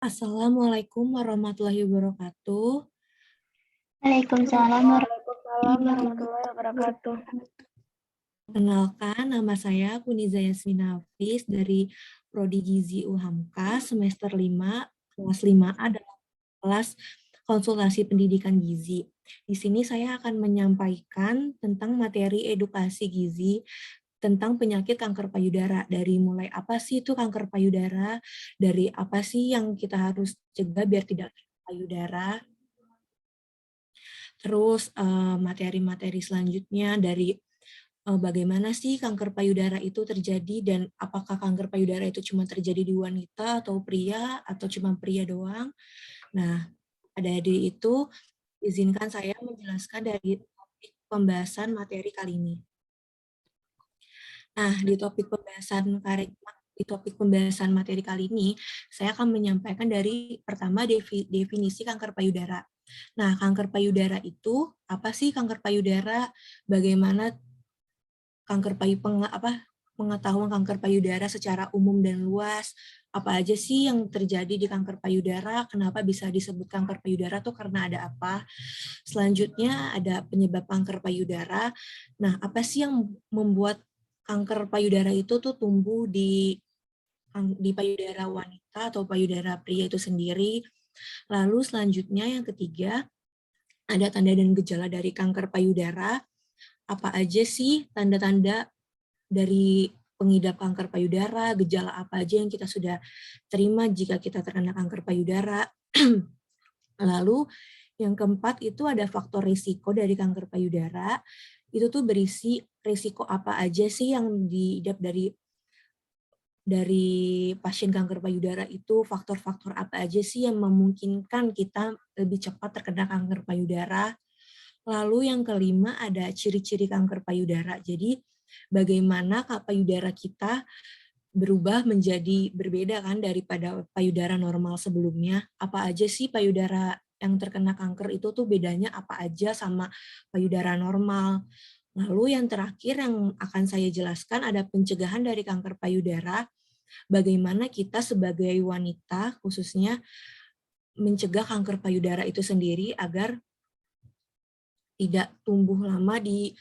Assalamualaikum warahmatullahi wabarakatuh. Waalaikumsalam Waalaikumsalam warahmatullahi warahmatullahi wabarakatuh. Perkenalkan, nama saya Kuniza Yasmina Hafiz dari Prodi Gizi UHAMKA semester 5, kelas 5A dalam kelas konsultasi pendidikan gizi. Di sini saya akan menyampaikan tentang materi edukasi gizi tentang penyakit kanker payudara. Dari mulai apa sih itu kanker payudara, dari apa sih yang kita harus cegah biar tidak kanker payudara. Terus materi-materi selanjutnya dari bagaimana sih kanker payudara itu terjadi dan apakah kanker payudara itu cuma terjadi di wanita atau pria atau cuma pria doang. Nah, pada dari itu izinkan saya menjelaskan dari topik pembahasan materi kali ini. Nah, di topik pembahasan materi kali ini, saya akan menyampaikan dari pertama definisi kanker payudara. Nah, kanker payudara itu apa sih kanker payudara? Bagaimana pengetahuan kanker payudara secara umum dan luas? Apa aja sih yang terjadi di kanker payudara? Kenapa bisa disebut kanker payudara tuh karena ada apa? Selanjutnya ada penyebab kanker payudara. Nah, apa sih yang membuat kanker payudara itu tuh tumbuh di payudara wanita atau payudara pria itu sendiri. Lalu selanjutnya yang ketiga, ada tanda dan gejala dari kanker payudara. Apa aja sih tanda-tanda dari pengidap kanker payudara, gejala apa aja yang kita sudah terima jika kita terkena kanker payudara. Lalu yang keempat itu ada faktor risiko dari kanker payudara. Itu tuh berisi risiko apa aja sih yang diidap dari pasien kanker payudara itu, faktor-faktor apa aja sih yang memungkinkan kita lebih cepat terkena kanker payudara. Lalu yang kelima ada ciri-ciri kanker payudara. Jadi bagaimana payudara kita berubah menjadi berbeda kan daripada payudara normal sebelumnya. Apa aja sih payudara yang terkena kanker itu tuh bedanya apa aja sama payudara normal. Lalu yang terakhir yang akan saya jelaskan ada pencegahan dari kanker payudara. Bagaimana kita sebagai wanita khususnya mencegah kanker payudara itu sendiri agar tidak tumbuh lama di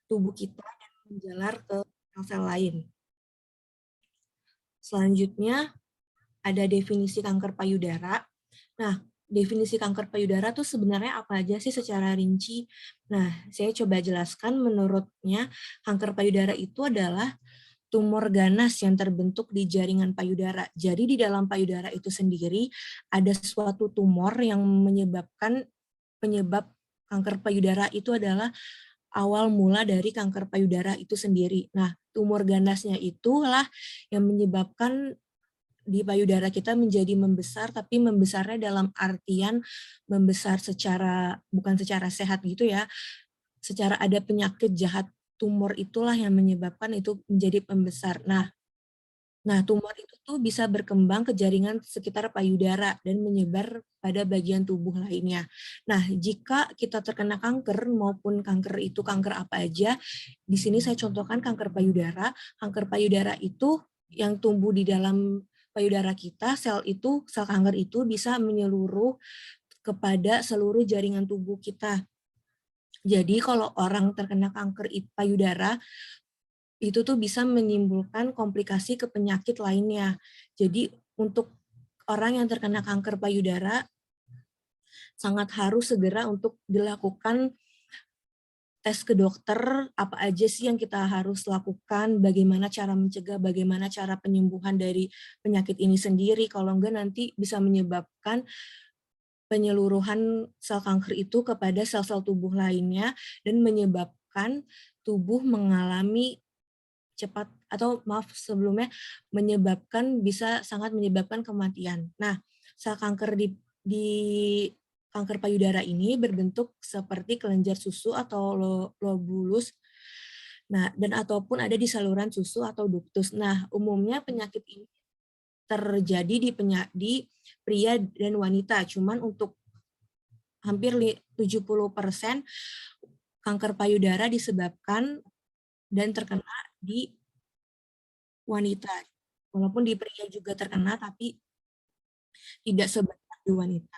tubuh kita dan menjalar ke sel-sel lain. Selanjutnya ada definisi kanker payudara. Nah, definisi kanker payudara itu sebenarnya apa aja sih secara rinci? Nah, saya coba jelaskan menurutnya kanker payudara itu adalah tumor ganas yang terbentuk di jaringan payudara. Jadi di dalam payudara itu sendiri ada suatu tumor yang menyebabkan penyebab kanker payudara itu adalah awal mula dari kanker payudara itu sendiri. Nah, tumor ganasnya itulah yang menyebabkan di payudara kita menjadi membesar, tapi membesarnya dalam artian membesar bukan secara sehat gitu ya, secara ada penyakit jahat tumor itulah yang menyebabkan itu menjadi pembesar. Nah, tumor itu tuh bisa berkembang ke jaringan sekitar payudara dan menyebar pada bagian tubuh lainnya. Nah, jika kita terkena kanker maupun kanker itu kanker apa aja, di sini saya contohkan kanker payudara. Kanker payudara itu yang tumbuh di dalam payudara kita, sel kanker itu bisa menyeluruh kepada seluruh jaringan tubuh kita. Jadi kalau orang terkena kanker payudara, itu tuh bisa menimbulkan komplikasi ke penyakit lainnya. Jadi untuk orang yang terkena kanker payudara sangat harus segera untuk dilakukan tes ke dokter, apa aja sih yang kita harus lakukan, bagaimana cara mencegah, bagaimana cara penyembuhan dari penyakit ini sendiri. Kalau enggak nanti bisa menyebabkan penyeluruhan sel kanker itu kepada sel-sel tubuh lainnya dan menyebabkan tubuh mengalami bisa sangat menyebabkan kematian. Nah, sel kanker di kanker payudara ini berbentuk seperti kelenjar susu atau lobulus. Nah, dan ataupun ada di saluran susu atau duktus. Nah, umumnya penyakit ini terjadi di pria dan wanita. Cuman untuk hampir 70% kanker payudara disebabkan dan terkena di wanita. Walaupun di pria juga terkena, tapi tidak sebanyak di wanita.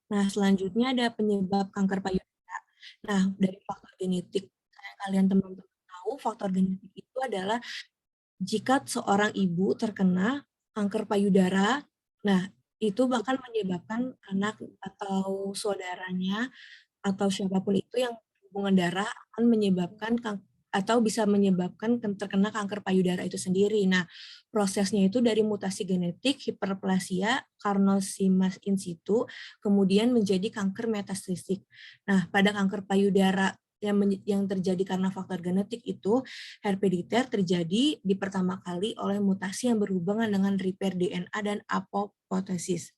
Nah, selanjutnya ada penyebab kanker payudara. Nah, dari faktor genetik, kayak kalian teman-teman tahu, faktor genetik itu adalah jika seorang ibu terkena kanker payudara, nah itu bahkan menyebabkan anak atau saudaranya atau siapapun itu yang hubungan darah akan menyebabkan atau bisa menyebabkan terkena kanker payudara itu sendiri. Nah, prosesnya itu dari mutasi genetik, hiperplasia, carnosimas in situ, kemudian menjadi kanker metastasik. Nah, pada kanker payudara yang terjadi karena faktor genetik itu herediter terjadi di pertama kali oleh mutasi yang berhubungan dengan repair DNA dan apopotosis.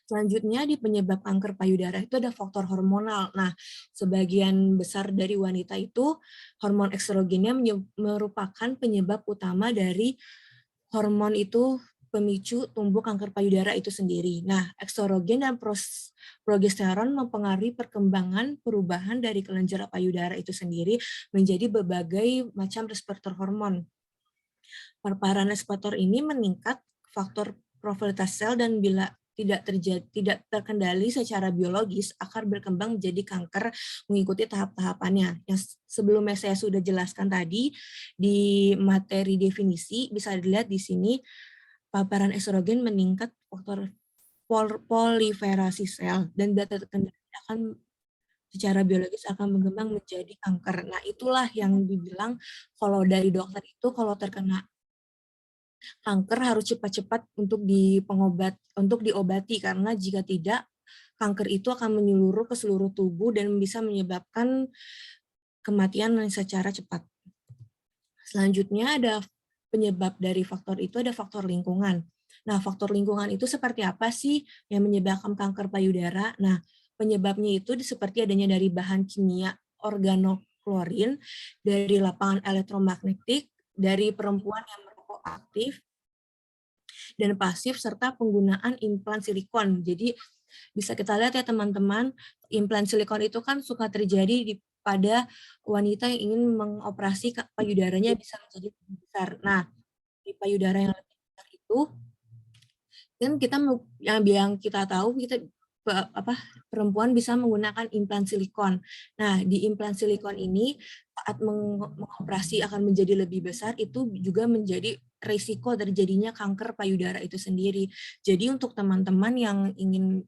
Selanjutnya di penyebab kanker payudara itu ada faktor hormonal. Nah, sebagian besar dari wanita itu hormon estrogennya merupakan penyebab utama dari hormon itu pemicu tumbuh kanker payudara itu sendiri. Nah, estrogen dan progesteron mempengaruhi perkembangan perubahan dari kelenjar payudara itu sendiri menjadi berbagai macam reseptor hormon. Paparan reseptor ini meningkat faktor profilitas sel dan bila tidak terkendali secara biologis akan berkembang menjadi kanker mengikuti tahap-tahapannya. Yang sebelumnya saya sudah jelaskan tadi di materi definisi bisa dilihat di sini paparan estrogen meningkat faktor proliferasi sel dan bila terkendali akan secara biologis akan berkembang menjadi kanker. Nah, itulah yang dibilang kalau dari dokter itu kalau terkena kanker harus cepat-cepat untuk diobati karena jika tidak kanker itu akan menyeluruh ke seluruh tubuh dan bisa menyebabkan kematian secara cepat. Selanjutnya ada penyebab dari faktor itu ada faktor lingkungan. Nah, faktor lingkungan itu seperti apa sih yang menyebabkan kanker payudara? Nah, penyebabnya itu seperti adanya dari bahan kimia organoklorin, dari lapangan elektromagnetik, dari perempuan yang merokok aktif, dan pasif, serta penggunaan implan silikon. Jadi bisa kita lihat ya teman-teman, implan silikon itu kan suka terjadi pada wanita yang ingin mengoperasi payudaranya bisa menjadi lebih besar. Nah, di payudara yang lebih besar itu kan yang kita tahu kita perempuan bisa menggunakan implan silikon. Nah, di implan silikon ini saat mengoperasi akan menjadi lebih besar itu juga menjadi risiko terjadinya kanker payudara itu sendiri. Jadi untuk teman-teman yang ingin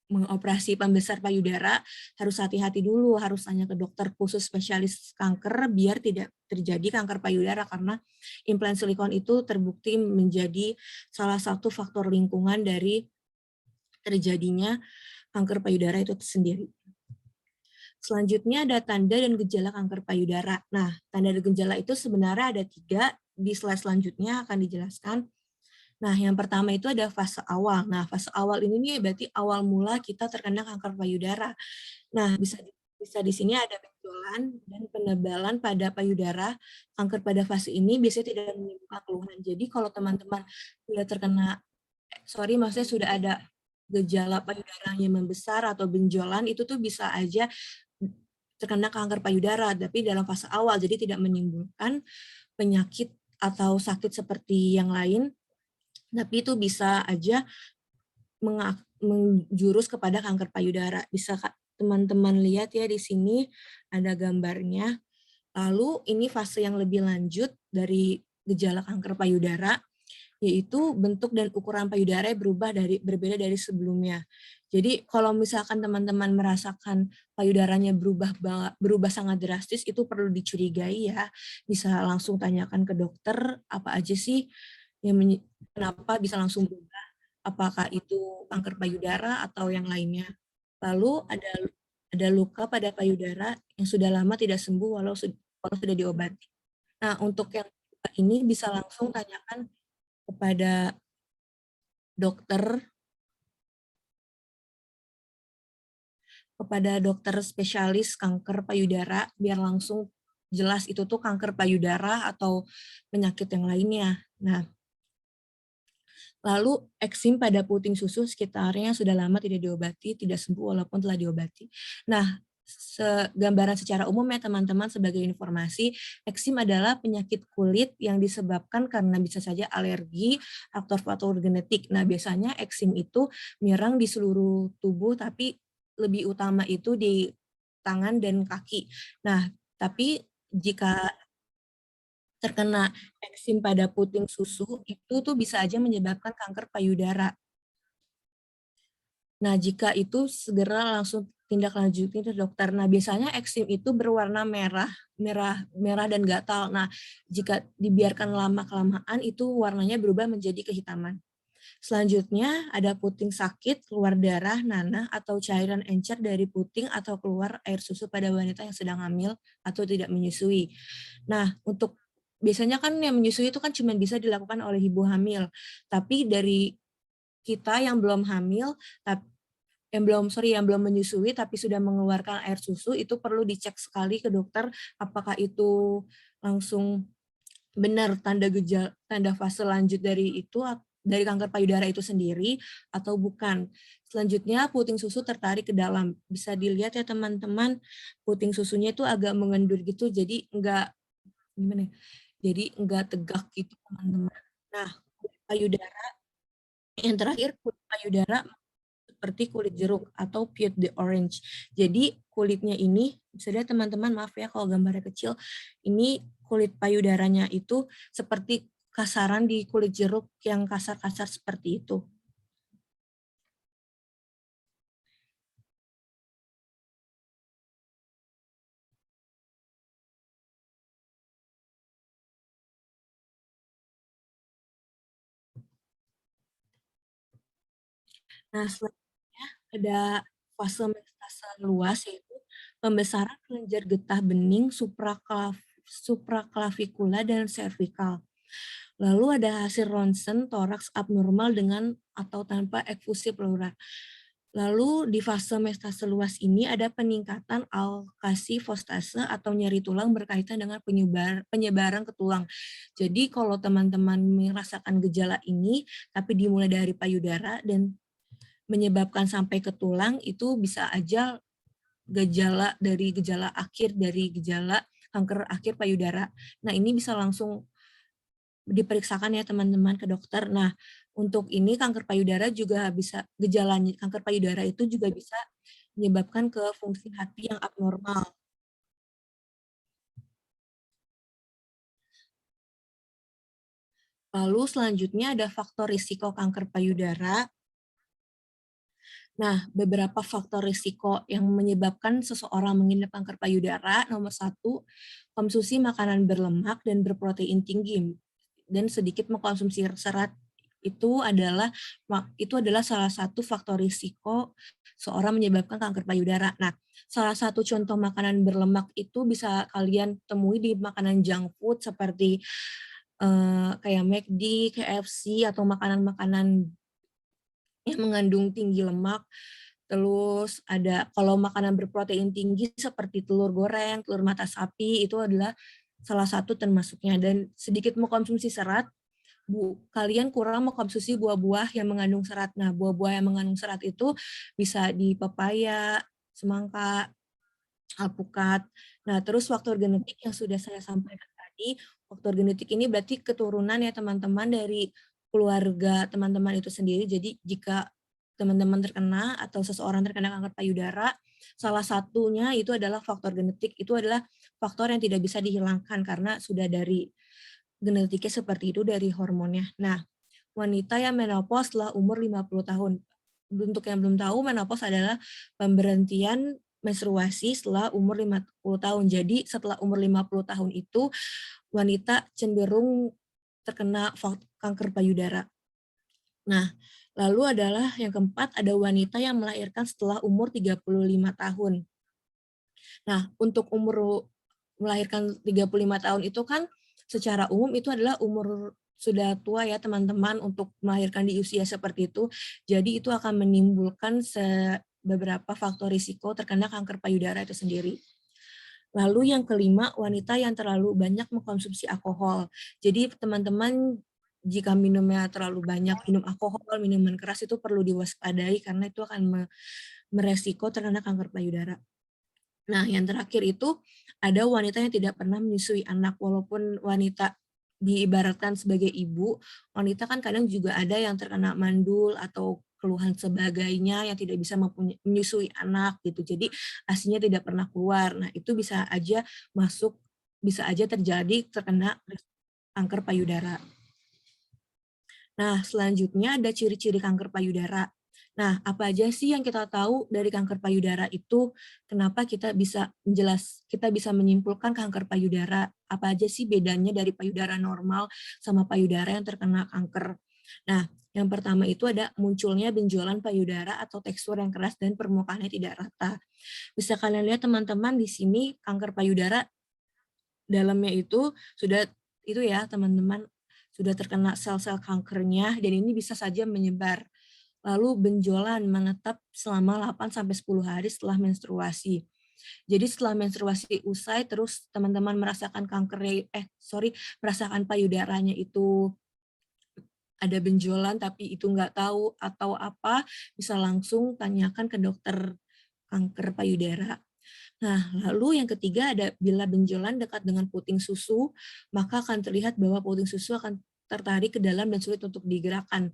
mengoperasi pembesar payudara harus hati-hati dulu, harus tanya ke dokter khusus spesialis kanker biar tidak terjadi kanker payudara karena implan silikon itu terbukti menjadi salah satu faktor lingkungan dari terjadinya kanker payudara itu sendiri. Selanjutnya ada tanda dan gejala kanker payudara. Nah, tanda dan gejala itu sebenarnya ada 3, di slide selanjutnya akan dijelaskan. Nah, yang pertama itu ada fase awal. Nah, fase awal ini nih berarti awal mula kita terkena kanker payudara. Nah, bisa di sini ada benjolan dan penebalan pada payudara. Kanker pada fase ini biasanya tidak menimbulkan keluhan. Jadi kalau teman-teman sudah terkena, maksudnya sudah ada gejala payudaranya membesar atau benjolan, itu tuh bisa aja terkena kanker payudara, tapi dalam fase awal, jadi tidak menimbulkan penyakit atau sakit seperti yang lain, tapi itu bisa aja menjurus kepada kanker payudara. Bisa teman-teman lihat ya di sini ada gambarnya. Lalu ini fase yang lebih lanjut dari gejala kanker payudara, yaitu bentuk dan ukuran payudara berbeda dari sebelumnya. Jadi kalau misalkan teman-teman merasakan payudaranya berubah sangat drastis, itu perlu dicurigai ya. Bisa langsung tanyakan ke dokter apa aja sih yang kenapa bisa langsung berubah. Apakah itu kanker payudara atau yang lainnya. Lalu ada luka pada payudara yang sudah lama tidak sembuh walau sudah diobati. Nah, untuk yang ini bisa langsung tanyakan kepada dokter spesialis kanker payudara biar langsung jelas itu tuh kanker payudara atau penyakit yang lainnya. Nah, lalu eksim pada puting susu sekitarnya sudah lama tidak diobati, tidak sembuh walaupun telah diobati. Nah, gambaran secara umum ya teman-teman sebagai informasi, eksim adalah penyakit kulit yang disebabkan karena bisa saja alergi, faktor-faktor genetik. Nah, biasanya eksim itu menyerang di seluruh tubuh, tapi lebih utama itu di tangan dan kaki. Nah, tapi jika terkena eksim pada puting susu, itu tuh bisa aja menyebabkan kanker payudara. Nah, jika itu segera langsung tindak lanjutin ke dokter. Nah, biasanya eksim itu berwarna merah, merah dan gatal. Nah, jika dibiarkan lama-kelamaan itu warnanya berubah menjadi kehitaman. Selanjutnya ada puting sakit, keluar darah, nanah, atau cairan encer dari puting atau keluar air susu pada wanita yang sedang hamil atau tidak menyusui. Nah, untuk biasanya kan yang menyusui itu kan cuma bisa dilakukan oleh ibu hamil. Tapi dari kita yang belum hamil, yang belum menyusui tapi sudah mengeluarkan air susu itu perlu dicek sekali ke dokter apakah itu langsung benar tanda fase lanjut dari itu dari kanker payudara itu sendiri atau bukan. Selanjutnya puting susu tertarik ke dalam. Bisa dilihat ya teman-teman, puting susunya itu agak mengendur gitu jadi enggak gimana ya? Jadi enggak tegak gitu teman-teman. Nah, kulit payudara yang terakhir kulit payudara seperti kulit jeruk atau peach the orange. Jadi kulitnya ini, bisa lihat teman-teman, maaf ya kalau gambarnya kecil, ini kulit payudaranya itu seperti kasaran di kulit jeruk yang kasar-kasar seperti itu. Nah, selanjutnya ada fase metastase luas, yaitu pembesaran kelenjar getah bening supraklavikula dan cervical. Lalu ada hasil ronsen toraks abnormal dengan atau tanpa ekfusi pleural. Lalu di fase metastase luas ini ada peningkatan alkasi fostase atau nyeri tulang berkaitan dengan penyebaran ke tulang. Jadi kalau teman-teman merasakan gejala ini, tapi dimulai dari payudara dan menyebabkan sampai ke tulang, itu bisa aja gejala akhir dari gejala kanker akhir payudara. Nah, ini bisa langsung diperiksakan ya teman-teman ke dokter. Nah, untuk ini kanker payudara juga bisa gejalanya kanker payudara itu juga bisa menyebabkan ke fungsi hati yang abnormal. Lalu selanjutnya ada faktor risiko kanker payudara. Nah, beberapa faktor risiko yang menyebabkan seseorang mengidap kanker payudara, nomor satu, konsumsi makanan berlemak dan berprotein tinggi, dan sedikit mengkonsumsi serat itu adalah salah satu faktor risiko seorang menyebabkan kanker payudara. Nah, salah satu contoh makanan berlemak itu bisa kalian temui di makanan junk food seperti kayak McD, KFC, atau makanan-makanan yang mengandung tinggi lemak. Terus ada kalau makanan berprotein tinggi seperti telur goreng, telur mata sapi itu adalah salah satu termasuknya. Dan sedikit mengkonsumsi serat, kalian kurang mengkonsumsi buah-buah yang mengandung serat. Nah, buah-buah yang mengandung serat itu bisa di pepaya, semangka, alpukat. Nah, terus faktor genetik yang sudah saya sampaikan tadi, faktor genetik ini berarti keturunan ya teman-teman dari keluarga teman-teman itu sendiri. Jadi jika teman-teman terkena atau seseorang terkena kanker payudara, salah satunya itu adalah faktor genetik. Itu adalah faktor yang tidak bisa dihilangkan karena sudah dari genetiknya seperti itu dari hormonnya. Nah, wanita yang menopause setelah umur 50 tahun. Untuk yang belum tahu, menopause adalah pemberhentian menstruasi setelah umur 50 tahun. Jadi setelah umur 50 tahun itu wanita cenderung terkena kanker payudara. Nah, lalu adalah yang keempat ada wanita yang melahirkan setelah umur 35 tahun. Nah, untuk umur melahirkan 35 tahun itu kan secara umum itu adalah umur sudah tua ya teman-teman untuk melahirkan di usia seperti itu. Jadi itu akan menimbulkan beberapa faktor risiko terkena kanker payudara itu sendiri. Lalu yang kelima, wanita yang terlalu banyak mengkonsumsi alkohol. Jadi teman-teman jika minumnya terlalu banyak, minum alkohol, minuman keras itu perlu diwaspadai karena itu akan meresiko terkena kanker payudara. Nah, yang terakhir itu ada wanita yang tidak pernah menyusui anak, walaupun wanita diibaratkan sebagai ibu, wanita kan kadang juga ada yang terkena mandul atau keluhan sebagainya yang tidak bisa menyusui anak gitu. Jadi ASINya tidak pernah keluar. Nah, itu bisa aja masuk, bisa aja terjadi terkena kanker payudara. Nah, selanjutnya ada ciri-ciri kanker payudara. Nah, apa aja sih yang kita tahu dari kanker payudara itu? Kenapa kita bisa menyimpulkan kanker payudara? Apa aja sih bedanya dari payudara normal sama payudara yang terkena kanker? Nah, yang pertama itu ada munculnya benjolan payudara atau tekstur yang keras dan permukaannya tidak rata. Bisa kalian lihat teman-teman di sini kanker payudara dalamnya itu sudah itu ya teman-teman, sudah terkena sel-sel kankernya dan ini bisa saja menyebar. Lalu benjolan menetap selama 8 sampai 10 hari setelah menstruasi. Jadi setelah menstruasi usai terus teman-teman merasakan merasakan payudaranya itu ada benjolan tapi itu nggak tahu atau apa, bisa langsung tanyakan ke dokter kanker payudara. Nah, lalu yang ketiga ada bila benjolan dekat dengan puting susu, maka akan terlihat bahwa puting susu akan tertarik ke dalam dan sulit untuk digerakkan.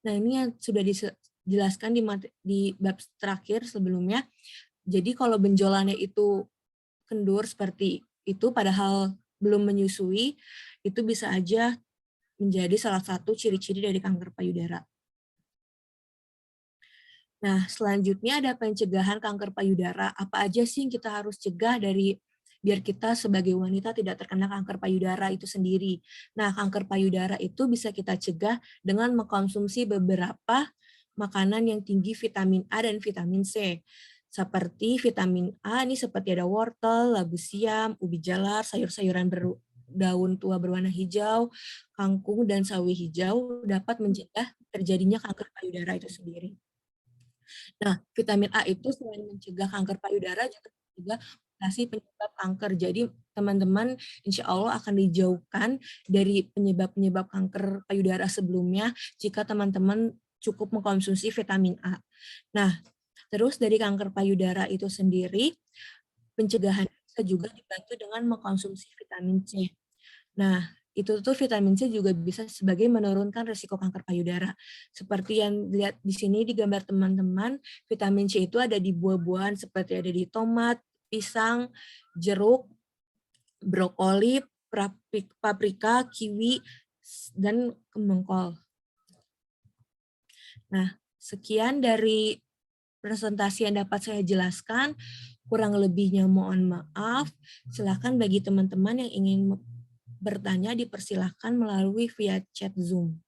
Nah, ini yang sudah dijelaskan di bab terakhir sebelumnya. Jadi kalau benjolannya itu kendur seperti itu padahal belum menyusui, itu bisa aja menjadi salah satu ciri-ciri dari kanker payudara. Nah, selanjutnya ada pencegahan kanker payudara. Apa aja sih yang kita harus cegah biar kita sebagai wanita tidak terkena kanker payudara itu sendiri. Nah, kanker payudara itu bisa kita cegah dengan mengkonsumsi beberapa makanan yang tinggi vitamin A dan vitamin C. Seperti vitamin A ini seperti ada wortel, labu siam, ubi jalar, sayur-sayuran daun tua berwarna hijau, kangkung, dan sawi hijau dapat mencegah terjadinya kanker payudara itu sendiri. Nah, vitamin A itu selain mencegah kanker payudara juga mencegah mutasi penyebab kanker. Jadi teman-teman insya Allah akan dijauhkan dari penyebab-penyebab kanker payudara sebelumnya jika teman-teman cukup mengkonsumsi vitamin A. Nah, terus dari kanker payudara itu sendiri, pencegahan bisa juga dibantu dengan mengkonsumsi vitamin C. Nah, itu tuh vitamin C juga bisa sebagai menurunkan risiko kanker payudara. Seperti yang dilihat di sini di gambar teman-teman, vitamin C itu ada di buah-buahan seperti ada di tomat, pisang, jeruk, brokoli, paprika, kiwi, dan kembang kol. Nah, sekian dari presentasi yang dapat saya jelaskan. Kurang lebihnya mohon maaf. Silakan bagi teman-teman yang ingin bertanya dipersilahkan melalui via chat Zoom.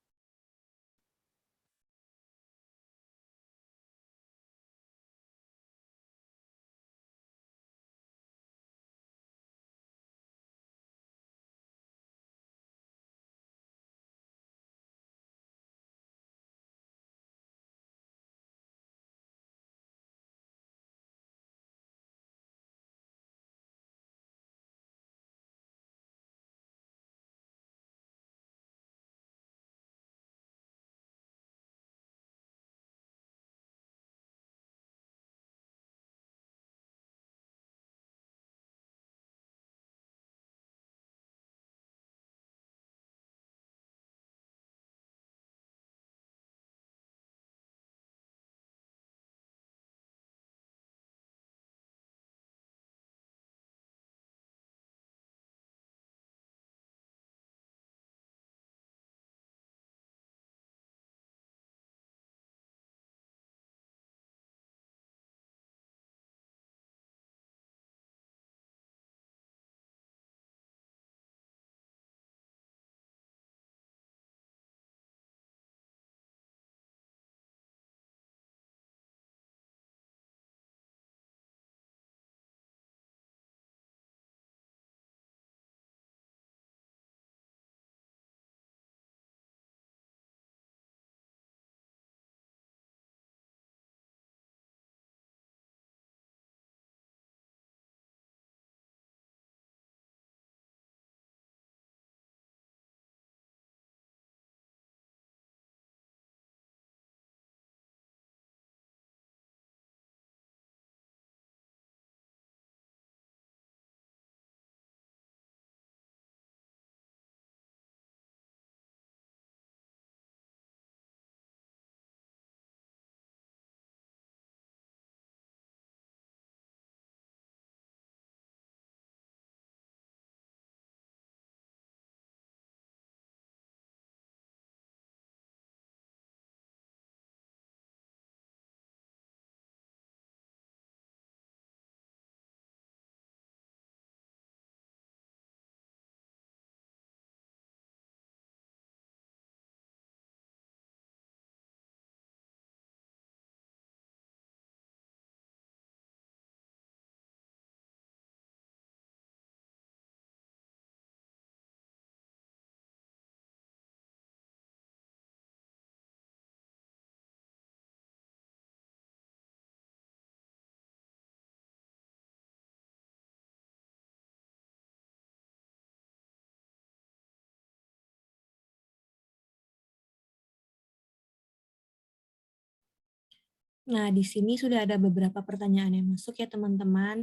Nah, di sini sudah ada beberapa pertanyaan yang masuk ya teman-teman.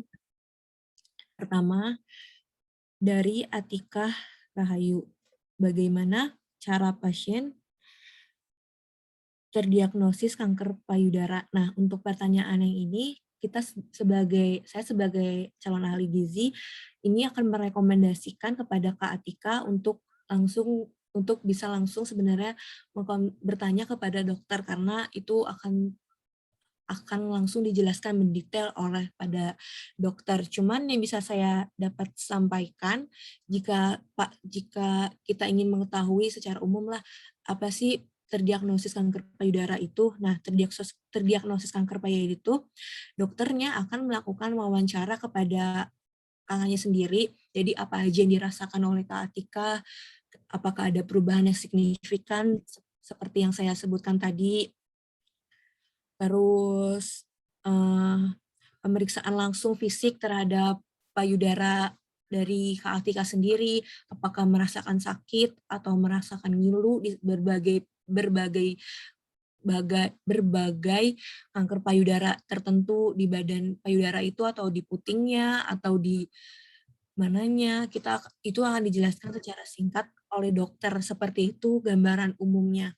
Pertama, dari Atikah Rahayu. Bagaimana cara pasien terdiagnosis kanker payudara? Nah, untuk pertanyaan yang ini, saya sebagai calon ahli gizi, ini akan merekomendasikan kepada Kak Atika untuk bisa langsung sebenarnya bertanya kepada dokter, karena itu akan langsung dijelaskan mendetail oleh pada dokter. Cuman yang bisa saya dapat sampaikan, jika kita ingin mengetahui secara umum lah apa sih terdiagnosis kanker payudara itu. Nah, terdiagnosis kanker payudara itu, dokternya akan melakukan wawancara kepada kakaknya sendiri. Jadi apa aja yang dirasakan oleh Kak Atika, apakah ada perubahan yang signifikan seperti yang saya sebutkan tadi. Terus pemeriksaan langsung fisik terhadap payudara dari Kak Atika sendiri, apakah merasakan sakit atau merasakan ngilu di berbagai kanker payudara tertentu di badan payudara itu, atau di putingnya atau di mananya, itu akan dijelaskan secara singkat oleh dokter. Seperti itu gambaran umumnya.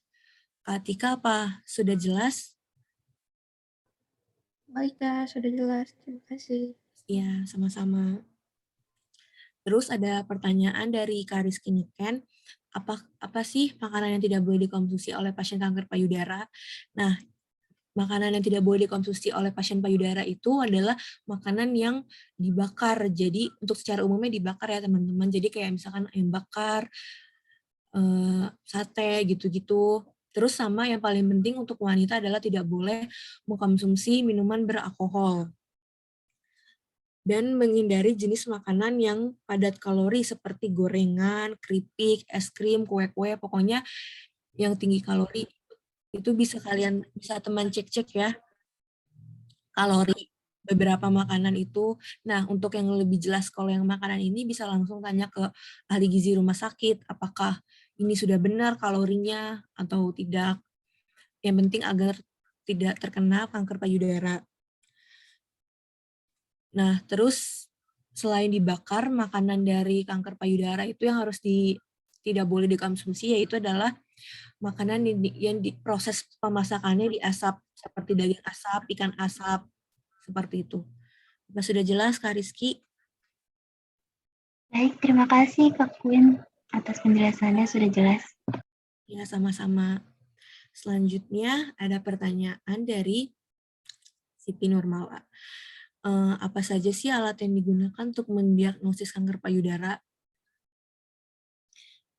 Kak Atika, apa sudah jelas? Baik, Kak, sudah jelas. Terima kasih. Ya, sama-sama. Terus ada pertanyaan dari Kak Rizky Niken, apa sih makanan yang tidak boleh dikonsumsi oleh pasien kanker payudara? Nah, makanan yang tidak boleh dikonsumsi oleh pasien payudara itu adalah makanan yang dibakar. Jadi untuk secara umumnya dibakar ya teman-teman. Jadi kayak misalkan ayam bakar, sate gitu-gitu. Terus sama yang paling penting untuk wanita adalah tidak boleh mengkonsumsi minuman beralkohol. Dan menghindari jenis makanan yang padat kalori seperti gorengan, keripik, es krim, kue-kue, pokoknya yang tinggi kalori. Itu bisa teman cek-cek ya, kalori beberapa makanan itu. Nah, untuk yang lebih jelas kalau yang makanan ini bisa langsung tanya ke ahli gizi rumah sakit, apakah ini sudah benar kalorinya atau tidak. Yang penting agar tidak terkena kanker payudara. Nah, terus selain dibakar, makanan dari kanker payudara itu yang tidak boleh dikonsumsi, yaitu adalah makanan yang di proses pemasakannya diasap, seperti daging asap, ikan asap, seperti itu. Apa sudah jelas, Kak Rizky? Baik, terima kasih Kak Queen atas penjelasannya sudah jelas. Ya, sama-sama. Selanjutnya ada pertanyaan dari Siti Nurmala. Apa saja sih alat yang digunakan untuk mendiagnosis kanker payudara?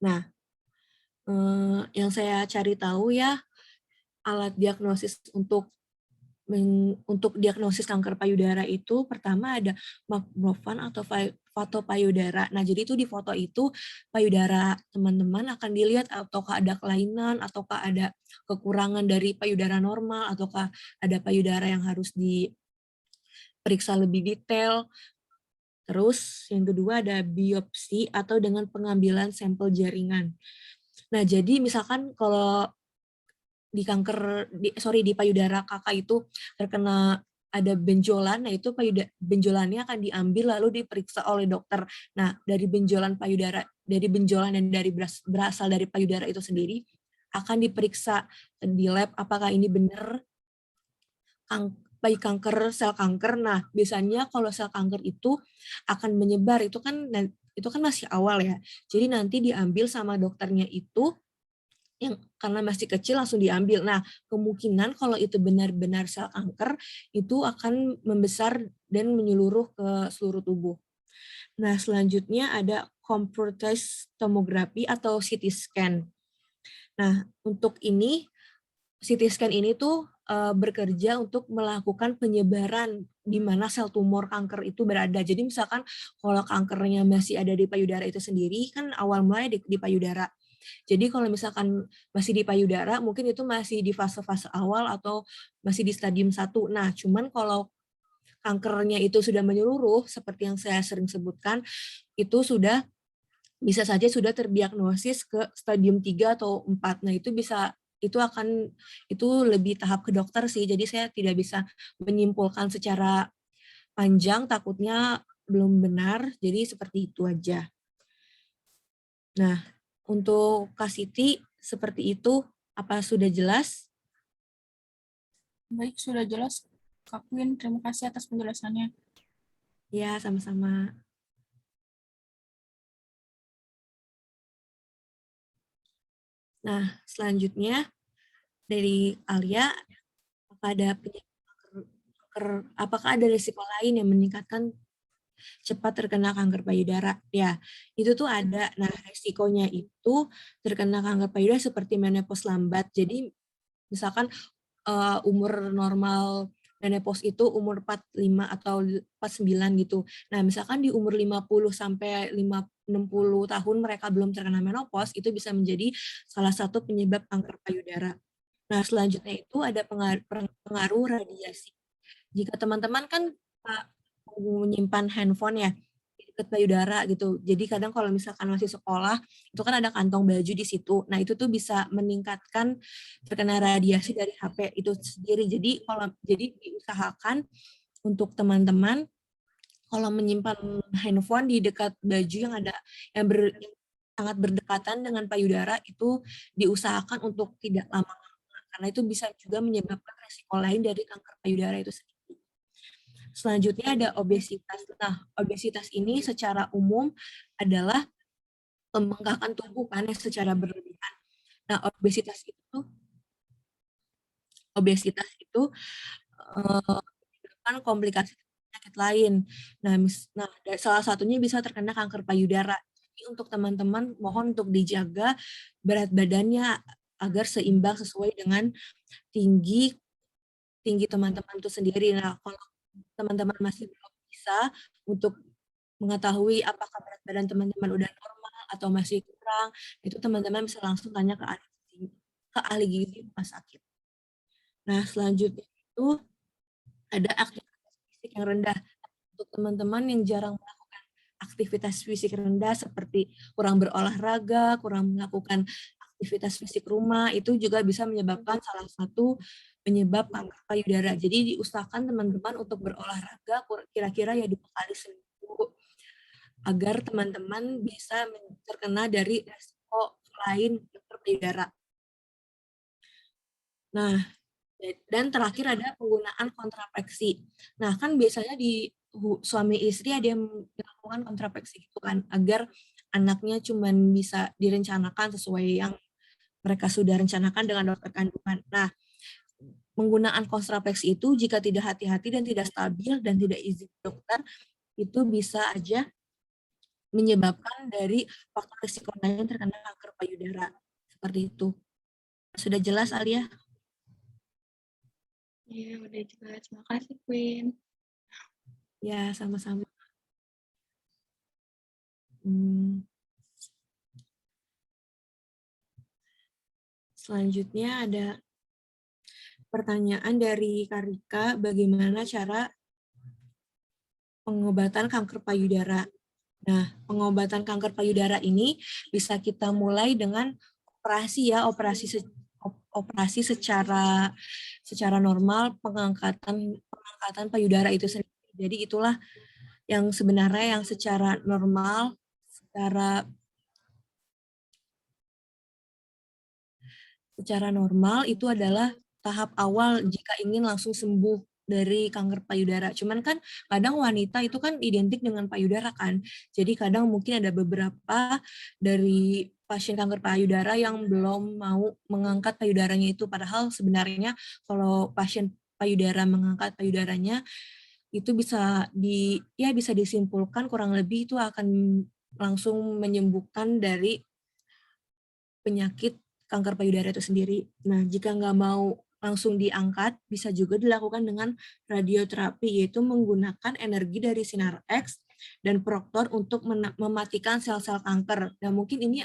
Nah, yang saya cari tahu ya, alat diagnosis untuk diagnosis kanker payudara itu pertama ada magnofan atau foto payudara. Nah, jadi itu di foto itu payudara teman-teman akan dilihat ataukah ada kelainan, ataukah ada kekurangan dari payudara normal, ataukah ada payudara yang harus diperiksa lebih detail. Terus yang kedua ada biopsi atau dengan pengambilan sampel jaringan. Nah, jadi misalkan kalau di payudara kakak itu terkena ada benjolan, nah itu benjolannya akan diambil lalu diperiksa oleh dokter. Nah, dari benjolan yang berasal dari payudara itu sendiri akan diperiksa di lab apakah ini benar sel kanker. Nah, biasanya kalau sel kanker itu akan menyebar, itu kan masih awal ya. Jadi nanti diambil sama dokternya itu yang karena masih kecil langsung diambil. Nah, kemungkinan kalau itu benar-benar sel kanker, itu akan membesar dan menyeluruh ke seluruh tubuh. Nah, selanjutnya ada computerized tomography atau CT scan. Nah, untuk ini, CT scan ini tuh bekerja untuk melakukan penyebaran di mana sel tumor kanker itu berada. Jadi misalkan kalau kankernya masih ada di payudara itu sendiri, kan awal mulai di payudara. Jadi kalau misalkan masih di payudara, mungkin itu masih di fase-fase awal atau masih di stadium 1. Nah, cuman kalau kankernya itu sudah menyeluruh, seperti yang saya sering sebutkan, itu bisa saja sudah terdiagnosis ke stadium 3 atau 4. Nah, itu bisa itu lebih tahap ke dokter sih. Jadi saya tidak bisa menyimpulkan secara panjang, takutnya belum benar. Jadi seperti itu aja. Nah, untuk Kak Siti seperti itu, apa sudah jelas? Baik, sudah jelas, Kak Queen. Terima kasih atas penjelasannya. Ya, sama-sama. Nah, selanjutnya dari Alia, apakah ada risiko lain yang meningkatkan cepat terkena kanker payudara? Ya, itu tuh ada. Nah, risikonya itu terkena kanker payudara seperti menopause lambat. Jadi, misalkan umur normal menopause itu umur 45 atau 49 gitu. Nah, misalkan di umur 50 sampai 60 tahun mereka belum terkena menopause, itu bisa menjadi salah satu penyebab kanker payudara. Nah, selanjutnya itu ada pengaruh radiasi. Jika teman-teman kan menyimpan handphone ya di dekat payudara gitu. Jadi kadang kalau misalkan masih sekolah, itu kan ada kantong baju di situ. Nah, itu tuh bisa meningkatkan terkena radiasi dari HP itu sendiri. Jadi diusahakan untuk teman-teman kalau menyimpan handphone di dekat baju yang yang sangat berdekatan dengan payudara itu diusahakan untuk tidak lama-lama karena itu bisa juga menyebabkan resiko lain dari kanker payudara itu sendiri. Selanjutnya ada obesitas. Nah, obesitas ini secara umum adalah pembengkakan tubuh kan yang secara berlebihan. Nah, obesitas itu menyebabkan komplikasi penyakit lain. Nah, salah satunya bisa terkena kanker payudara. Jadi untuk teman-teman mohon untuk dijaga berat badannya agar seimbang sesuai dengan tinggi teman-teman itu sendiri. Nah, kalau teman-teman masih belum bisa untuk mengetahui apakah berat badan teman-teman udah normal atau masih kurang, itu teman-teman bisa langsung tanya ke ahli gizi rumah sakit. Nah, selanjutnya itu ada aktivitas fisik yang rendah. Untuk teman-teman yang jarang melakukan aktivitas fisik rendah seperti kurang berolahraga, kurang melakukan aktivitas fisik rumah, itu juga bisa menyebabkan salah satu penyebab kanker payudara. Jadi diusahakan teman-teman untuk berolahraga kira-kira ya 2 kali seminggu agar teman-teman bisa terkena dari resiko lain kanker payudara. Nah, dan terakhir ada penggunaan kontrafleksi. Nah, kan biasanya di suami istri ada yang melakukan kontrafleksi gitu kan, agar anaknya cuma bisa direncanakan sesuai yang mereka sudah rencanakan dengan dokter kandungan. Nah, penggunaan kontrafleksi itu jika tidak hati-hati dan tidak stabil dan tidak izin dokter, itu bisa aja menyebabkan dari faktor risiko lain terkena kanker payudara. Seperti itu. Sudah jelas, Alia? Iya, udah jelas. Makasih, Queen. Ya, sama-sama. Selanjutnya ada pertanyaan dari Karika, bagaimana cara pengobatan kanker payudara? Nah, pengobatan kanker payudara ini bisa kita mulai dengan operasi ya, operasi secara normal pengangkatan payudara itu sendiri. Jadi itulah yang sebenarnya yang secara normal, secara normal itu adalah tahap awal jika ingin langsung sembuh dari kanker payudara. Cuman kan kadang wanita itu kan identik dengan payudara kan. Jadi kadang mungkin ada beberapa dari pasien kanker payudara yang belum mau mengangkat payudaranya itu. Padahal sebenarnya kalau pasien payudara mengangkat payudaranya itu bisa disimpulkan kurang lebih itu akan langsung menyembuhkan dari penyakit kanker payudara itu sendiri. Nah, jika nggak mau langsung diangkat, bisa juga dilakukan dengan radioterapi, yaitu menggunakan energi dari sinar X dan proktor untuk mematikan sel-sel kanker. Dan mungkin ini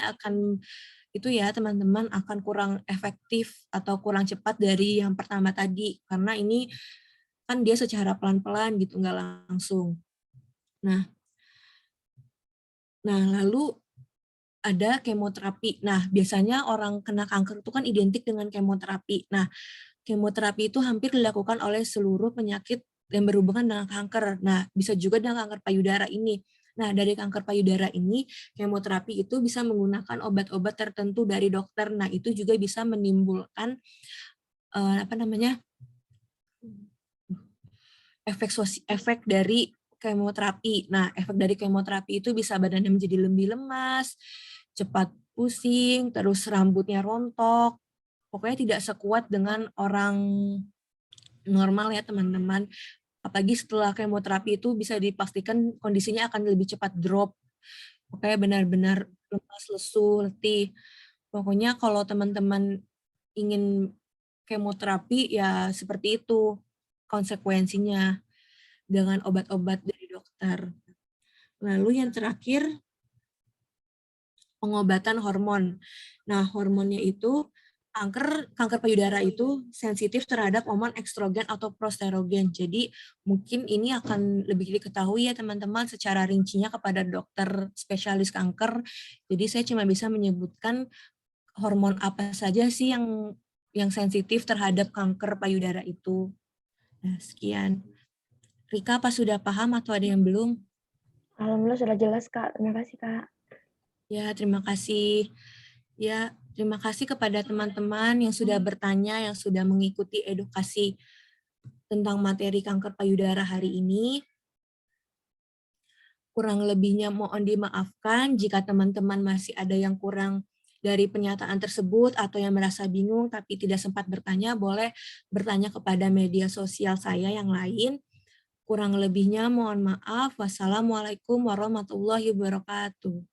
itu ya teman-teman akan kurang efektif atau kurang cepat dari yang pertama tadi, karena ini kan dia secara pelan-pelan gitu, nggak langsung. Nah lalu ada kemoterapi. Nah, biasanya orang kena kanker itu kan identik dengan kemoterapi. Nah, kemoterapi itu hampir dilakukan oleh seluruh penyakit yang berhubungan dengan kanker. Nah, bisa juga dengan kanker payudara ini. Nah, dari kanker payudara ini, kemoterapi itu bisa menggunakan obat-obat tertentu dari dokter. Nah, itu juga bisa menimbulkan efek dari kemoterapi. Nah, efek dari kemoterapi itu bisa badannya menjadi lebih lemas, cepat pusing, terus rambutnya rontok. Pokoknya tidak sekuat dengan orang normal ya teman-teman. Apalagi setelah kemoterapi itu bisa dipastikan kondisinya akan lebih cepat drop. Pokoknya benar-benar lemas, lesu, letih. Pokoknya kalau teman-teman ingin kemoterapi ya seperti itu konsekuensinya dengan obat-obat dari dokter. Lalu yang terakhir pengobatan hormon. Nah, hormonnya itu kanker payudara itu sensitif terhadap hormon estrogen atau prosterogen. Jadi mungkin ini akan lebih diketahui ya teman-teman secara rincinya kepada dokter spesialis kanker. Jadi saya cuma bisa menyebutkan hormon apa saja sih yang sensitif terhadap kanker payudara itu. Nah, sekian. Rika, apa sudah paham atau ada yang belum? Alhamdulillah sudah jelas, Kak. Terima kasih, Kak. Ya, terima kasih. Ya, terima kasih kepada teman-teman yang sudah bertanya, yang sudah mengikuti edukasi tentang materi kanker payudara hari ini. Kurang lebihnya mohon dimaafkan jika teman-teman masih ada yang kurang dari pernyataan tersebut atau yang merasa bingung tapi tidak sempat bertanya, boleh bertanya kepada media sosial saya yang lain. Kurang lebihnya mohon maaf. Wassalamualaikum warahmatullahi wabarakatuh.